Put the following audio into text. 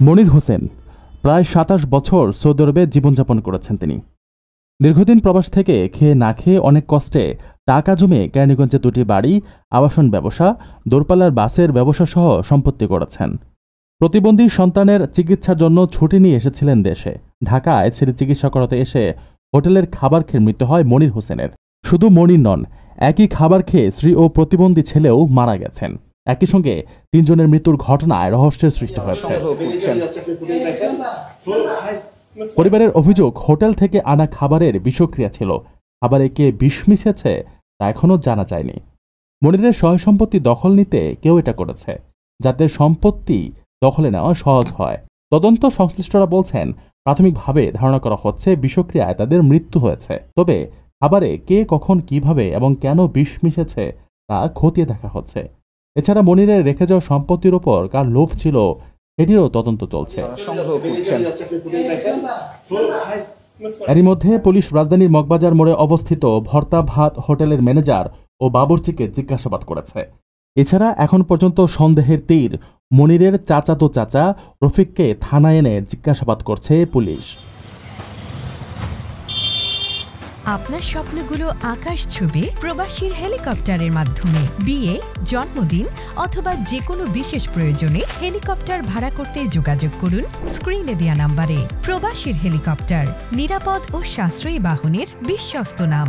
মনির হোসেন প্রায় ২৭ বছর সৌদি আরবে জীবনযাপন করেছেন তিনি। দীর্ঘদিন প্রবাস থেকে খেয়ে না খেয়ে অনেক কষ্টে টাকা জমে কেরানীগঞ্জে ২টি বাড়ি, আবাসন ব্যবসা, দূরপাল্লার বাসের ব্যবসা সহ সম্পত্তি করেছেন। প্রতিবন্ধী সন্তানের চিকিৎসার জন্য ছুটি নিয়ে এসেছিলেন দেশে। ঢাকায় ছেলে চিকিৎসা করাতে এসে হোটেলের খাবার খেয়ে মৃত্যু হয় মনির হোসেনের। শুধু মনির নন, একই খাবার খেয়ে স্ত্রী ও প্রতিবন্ধী ছেলেও মারা গেছেন। একই সঙ্গে ৩ জনের মৃত্যুর ঘটনায় রহস্যের সৃষ্টি হয়েছে। পরিবারের অভিযোগ, হোটেল থেকে আনা খাবারের বিষক্রিয়া ছিল। খাবারে কে বিষ মিশেছে তা এখনও জানা যায়নি। মনিরের সয় সম্পত্তি দখল নিতে কেউ এটা করেছে, যাতে সম্পত্তি দখলে নেওয়া সহজ হয়। তদন্ত সংশ্লিষ্টরা বলছেন, প্রাথমিকভাবে ধারণা করা হচ্ছে বিষক্রিয়ায় তাদের মৃত্যু হয়েছে। তবে খাবারে কে, কখন, কিভাবে এবং কেন বিষ মিশেছে তা খতিয়ে দেখা হচ্ছে। এছাড়া মনিরের রেখে যাওয়া সম্পত্তির উপর কার লোভ ছিল এটিরও তদন্ত চলছে। এরই মধ্যে পুলিশ রাজধানীর মগবাজার মোড়ে অবস্থিত ভর্তা ভাত হোটেলের ম্যানেজার ও বাবুর্চিকে জিজ্ঞাসাবাদ করেছে। এছাড়া এখন পর্যন্ত সন্দেহের তীর মনিরের চাচাতো চাচা রফিককে থানায় এনে জিজ্ঞাসাবাদ করছে পুলিশ। আপনার স্বপ্নগুলো আকাশ ছুবে প্রবাসীর হেলিকপ্টারের মাধ্যমে। বিয়ে, জন্মদিন অথবা যে কোনো বিশেষ প্রয়োজনে হেলিকপ্টার ভাড়া করতে যোগাযোগ করুন স্ক্রিনে দেয়া নাম্বারে। প্রবাসীর হেলিকপ্টার, নিরাপদ ও সাশ্রয়ী বাহনের বিশ্বস্ত নাম।